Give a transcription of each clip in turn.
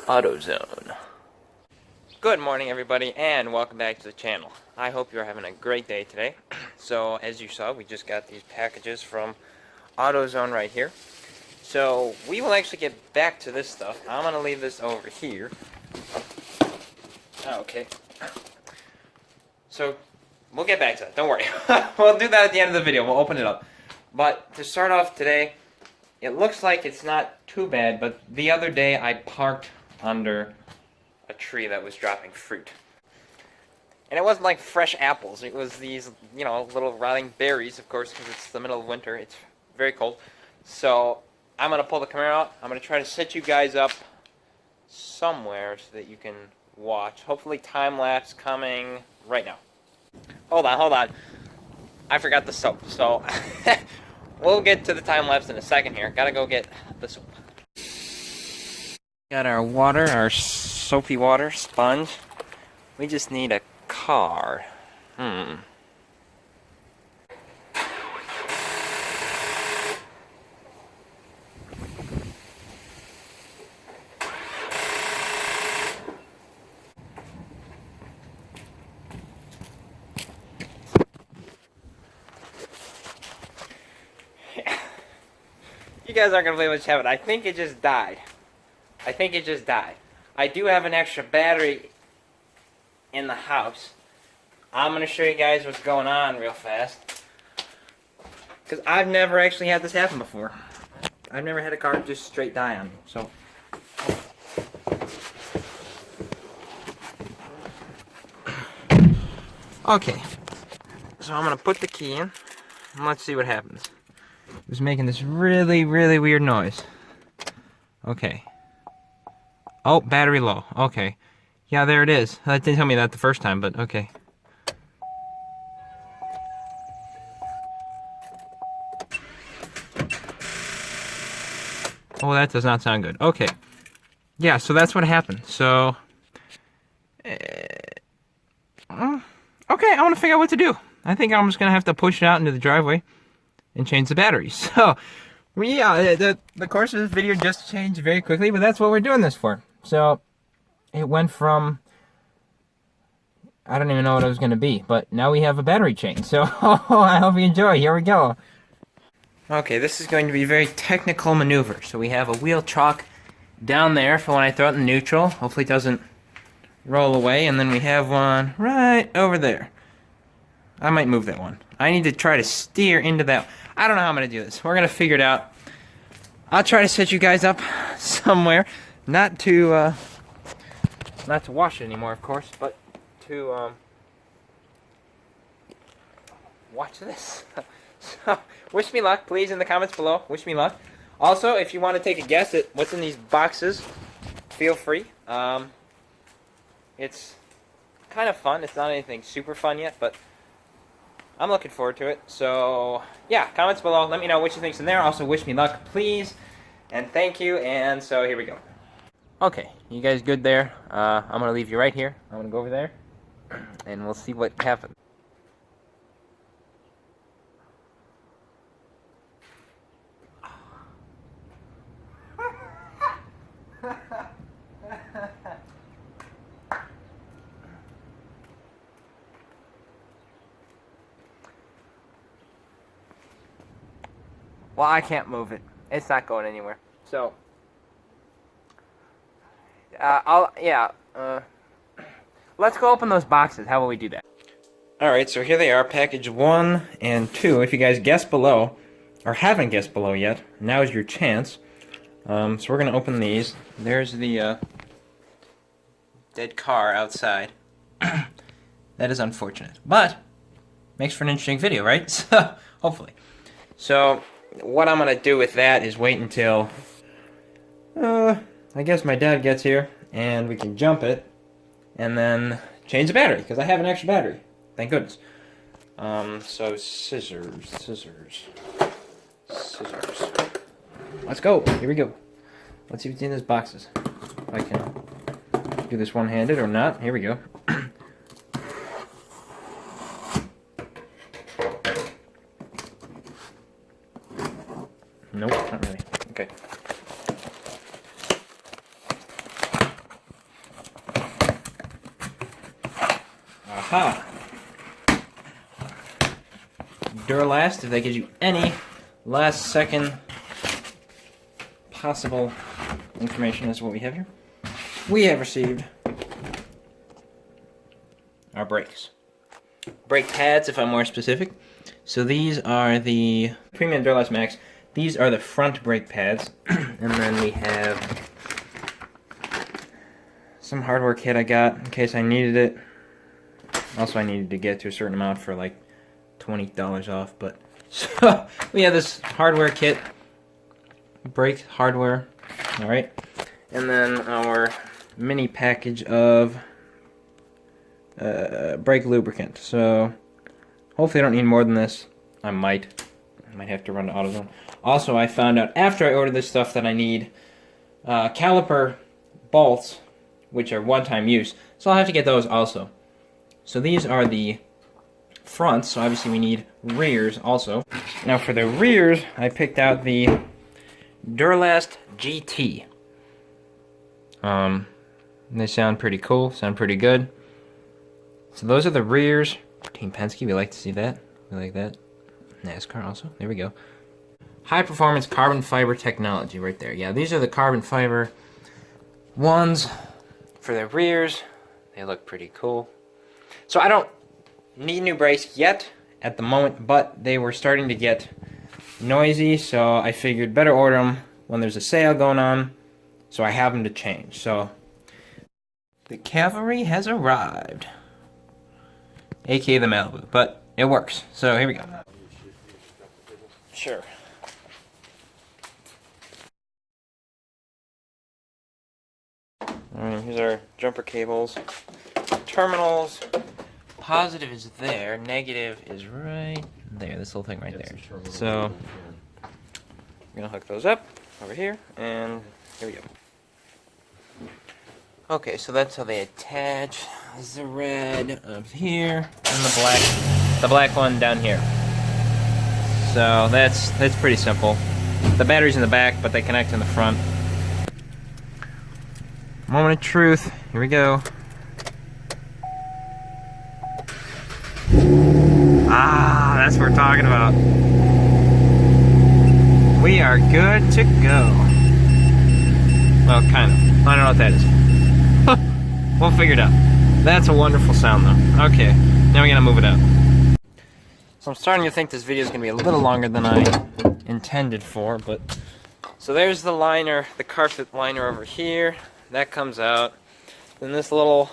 AutoZone. Good morning, everybody, and welcome back to the channel. I hope you're having a great day today. So, as you saw, we just got these packages from AutoZone right here. So, we will actually get back to this stuff. I'm going to leave this over here. Okay. So, we'll get back to that. Don't worry. We'll do that at the end of the video. We'll open it up. But, to start off today, it looks like it's not too bad, but the other day I parked under a tree that was dropping fruit. And it wasn't like fresh apples. It was these, little rotting berries, of course, because it's the middle of winter. It's very cold. So I'm going to pull the camera out. I'm going to try to set you guys up somewhere so that you can watch. Hopefully time-lapse coming right now. Hold on. I forgot the soap. So we'll get to the time-lapse in a second here. Gotta go get the soap. Got our water, our soapy water, sponge. We just need a card. You guys aren't gonna believe what's happened. I think it just died. I do have an extra battery in the house. I'm going to show you guys what's going on real fast. Because I've never actually had this happen before. I've never had a car just straight die on me. So, okay. So I'm going to put the key in. And let's see what happens. It was making this really, really weird noise. Okay. Oh, battery low. Okay. Yeah, there it is. That didn't tell me that the first time, but okay. Oh, that does not sound good. Okay. Yeah, so that's what happened. So, okay, I want to figure out what to do. I think I'm just going to have to push it out into the driveway and change the batteries. So, yeah, the course of this video just changed very quickly, but that's what we're doing this for. So, it went from, I don't even know what it was going to be, but now we have a battery change. So, I hope you enjoy. Here we go. Okay, this is going to be a very technical maneuver. So we have a wheel chock down there for when I throw it in neutral. Hopefully it doesn't roll away. And then we have one right over there. I might move that one. I need to try to steer into that. I don't know how I'm going to do this. We're going to figure it out. I'll try to set you guys up somewhere. Not to wash it anymore, of course, but to watch this. So, wish me luck, please, in the comments below. Wish me luck. Also, if you want to take a guess at what's in these boxes, feel free. It's kind of fun. It's not anything super fun yet, but I'm looking forward to it. So, yeah, comments below. Let me know what you think's in there. Also, wish me luck, please. And thank you. And so, here we go. Okay, you guys good there? I'm going to leave you right here. I'm going to go over there, and we'll see what happens. Well, I can't move it. It's not going anywhere. So, let's go open those boxes. How will we do that? Alright, so here they are, package 1 and 2. If you guys guessed below, or haven't guessed below yet, now is your chance. So we're going to open these. There's the dead car outside. That is unfortunate. But, makes for an interesting video, right? So, hopefully. So, what I'm going to do with that is wait until, I guess my dad gets here, and we can jump it, and then change the battery, because I have an extra battery. Thank goodness. So scissors. Let's go. Here we go. Let's see what's in these boxes. If I can do this one-handed or not. Here we go. Nope, not really. Okay. Aha! Duralast, if that gives you any last second possible information as to what we have here. We have received our brakes. Brake pads, if I'm more specific. So these are the Premium Duralast Max. These are the front brake pads. And then we have some hardware kit I got in case I needed it. Also, I needed to get to a certain amount for like $20 off. But so we have this hardware kit, brake hardware, all right, and then our mini package of brake lubricant. So hopefully I don't need more than this. I might have to run to AutoZone. Also, I found out after I ordered this stuff that I need caliper bolts, which are one-time use. So I'll have to get those also. So these are the fronts, so obviously we need rears also. Now for the rears, I picked out the Duralast GT. They sound pretty cool, sound pretty good. So those are the rears. Team Penske, we like to see that. We like that. NASCAR also, there we go. High performance carbon fiber technology right there. Yeah, these are the carbon fiber ones for the rears. They look pretty cool. So I don't need new brakes yet at the moment, but they were starting to get noisy, so I figured better order them when there's a sale going on, so I have them to change. So the cavalry has arrived, aka the Malibu, but it works. So here we go. Sure. Alright, here's our jumper cables. Terminals. Positive is there, negative is right there, this little thing right there. So, we're gonna hook those up over here, and here we go. Okay, so that's how they attach. This is the red up here, and the black one down here. So that's pretty simple. The battery's in the back, but they connect in the front. Moment of truth, here we go. Ah, that's what we're talking about. We are good to go. Well, kind of. I don't know what that is. We'll figure it out. That's a wonderful sound, though. Okay, now we gotta move it up. So I'm starting to think this video is gonna be a little longer than I intended for, but... So there's the liner, the carpet liner over here. That comes out. Then this little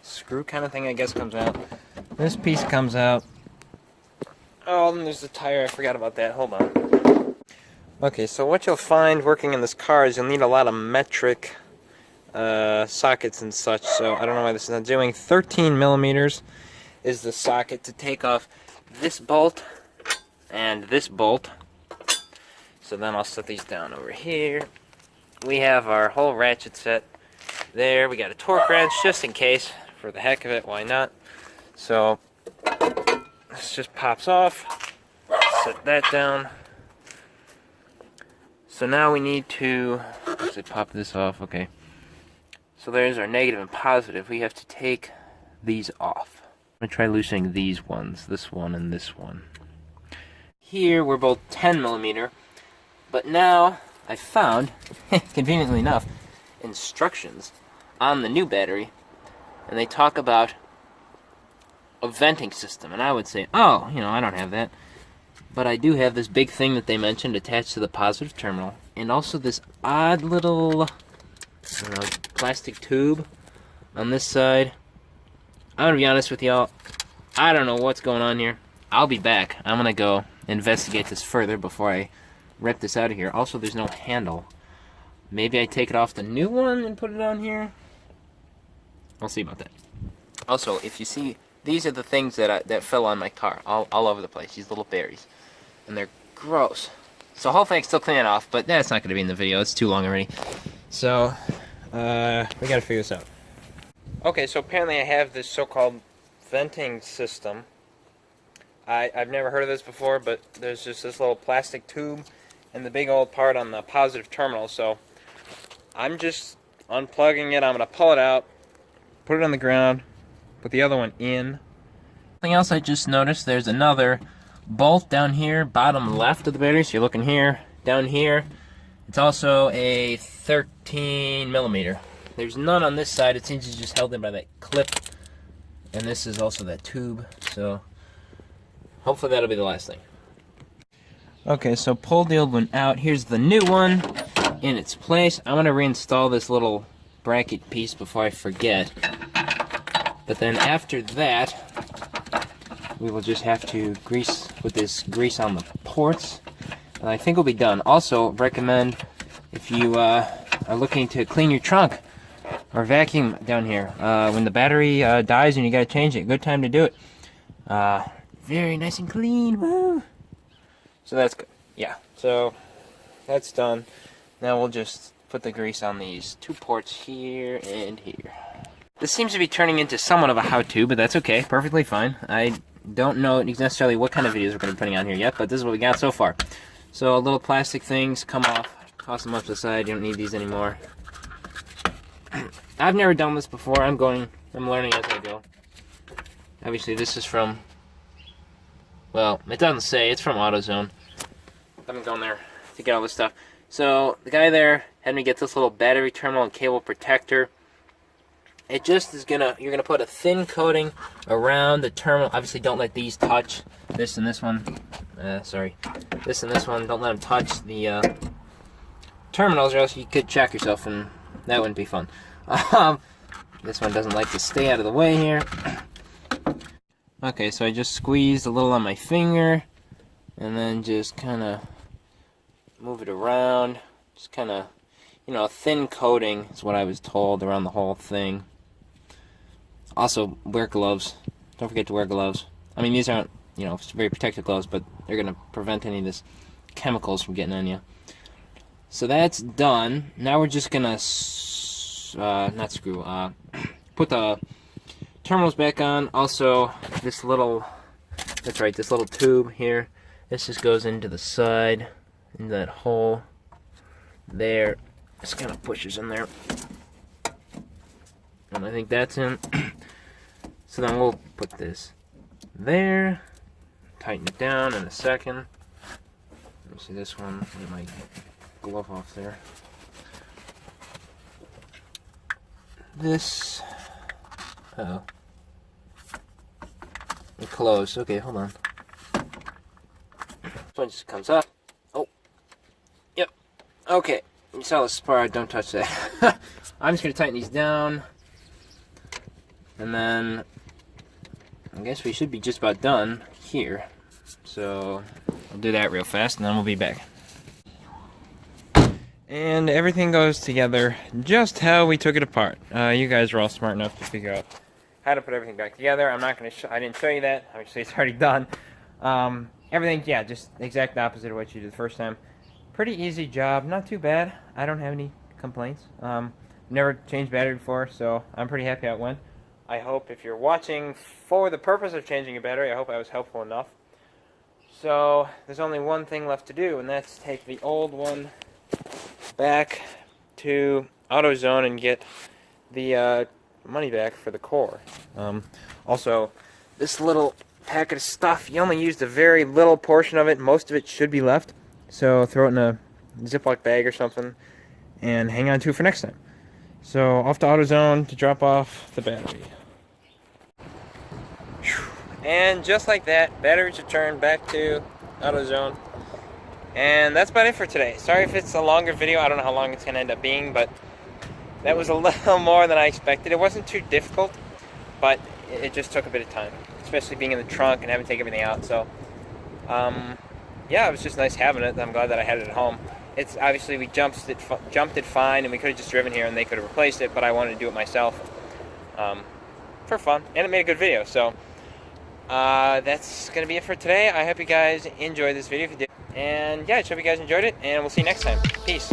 screw kind of thing, I guess, comes out. This piece comes out. Oh, then there's the tire. I forgot about that. Hold on. Okay, so what you'll find working in this car is you'll need a lot of metric sockets and such. So I don't know why this is not doing. 13 millimeters is the socket to take off this bolt and this bolt. So then I'll set these down over here. We have our whole ratchet set there. We got a torque wrench just in case, for the heck of it. Why not? So this just pops off. Set that down. So now we need to pop this off. Okay. So there's our negative and positive. We have to take these off. I'm gonna try loosening these ones. This one and this one. Here we're both 10 millimeter, but now I found, conveniently enough, instructions on the new battery, and they talk about a venting system, and I would say, oh, you know, I don't have that, but I do have this big thing that they mentioned attached to the positive terminal, and also this odd little, I don't know, plastic tube on this side. I'm gonna be honest with y'all, I don't know what's going on here. I'll be back. I'm gonna go investigate this further before I rip this out of here. Also, there's no handle. Maybe I take it off the new one and put it on here. I'll see about that. Also, if you see, these are the things that fell on my car all over the place. These little berries, and they're gross. So hopefully I can still clean it off, but that's not going to be in the video. It's too long already. So we got to figure this out. Okay, so apparently I have this so-called venting system. I've never heard of this before, but there's just this little plastic tube and the big old part on the positive terminal. So I'm just unplugging it. I'm going to pull it out, put it on the ground, put the other one in. Something else I just noticed, there's another bolt down here, bottom left of the battery. So you're looking here, down here. It's also a 13 millimeter. There's none on this side. It seems it's just held in by that clip. And this is also that tube. So hopefully that'll be the last thing. Okay, so pulled the old one out. Here's the new one in its place. I'm gonna reinstall this little bracket piece before I forget. But then after that, we will just have to put this grease on the ports. And I think we'll be done. Also, recommend if you are looking to clean your trunk or vacuum down here, when the battery dies and you gotta change it, good time to do it. Very nice and clean, woo! So that's good. Yeah, so that's done. Now we'll just put the grease on these two ports here and here. This seems to be turning into somewhat of a how-to, but that's okay, perfectly fine. I don't know necessarily what kind of videos we're going to be putting on here yet, but this is what we got so far. So little plastic things come off, toss them off to the side, you don't need these anymore. I've never done this before, I'm learning as I go. Obviously this is from, well, it doesn't say, it's from AutoZone. I've been going there to get all this stuff. So the guy there had me get this little battery terminal and cable protector. It just is you're gonna put a thin coating around the terminal. Obviously don't let these touch, this and this one. This and this one, don't let them touch the terminals or else you could check yourself and that wouldn't be fun. This one doesn't like to stay out of the way here. Okay, so I just squeezed a little on my finger and then just kind of move it around. Just kind of, you know, a thin coating is what I was told around the whole thing. Also, wear gloves. Don't forget to wear gloves. I mean, these aren't, you know, very protective gloves, but they're going to prevent any of this chemicals from getting on you. So that's done. Now we're just going to, put the terminals back on. Also, this little, that's right, this little tube here, this just goes into the side, in that hole there. Just kind of pushes in there. And I think that's in. So then we'll put this there, tighten it down in a second. Let me see this one, get my glove off there. This, uh-oh. It closed. Okay, hold on. This one just comes up. Oh. Yep. Okay. You saw the spar, don't touch that. I'm just going to tighten these down. And then, I guess we should be just about done here. So, I'll do that real fast and then we'll be back. And everything goes together just how we took it apart. You guys are all smart enough to figure out how to put everything back together. I'm not going to I didn't show you that. Obviously, it's already done. Everything, yeah, just the exact opposite of what you did the first time. Pretty easy job, not too bad. I don't have any complaints. Never changed battery before, so I'm pretty happy how it went. I hope if you're watching for the purpose of changing a battery, I hope I was helpful enough. So there's only one thing left to do, and that's take the old one back to AutoZone and get the money back for the core. Also, this little packet of stuff, you only used a very little portion of it. Most of it should be left. So throw it in a Ziploc bag or something and hang on to it for next time. So off to AutoZone to drop off the battery. And just like that, batteries returned back to AutoZone. And that's about it for today. Sorry if it's a longer video. I don't know how long it's going to end up being, but that was a little more than I expected. It wasn't too difficult, but it just took a bit of time, especially being in the trunk and having to take everything out. So, yeah, it was just nice having it. I'm glad that I had it at home. It's obviously we jumped it fine, and we could have just driven here and they could have replaced it, but I wanted to do it myself for fun, and it made a good video. So that's going to be it for today. I hope you guys enjoyed this video. If you did, and yeah, I hope you guys enjoyed it, and we'll see you next time. Peace.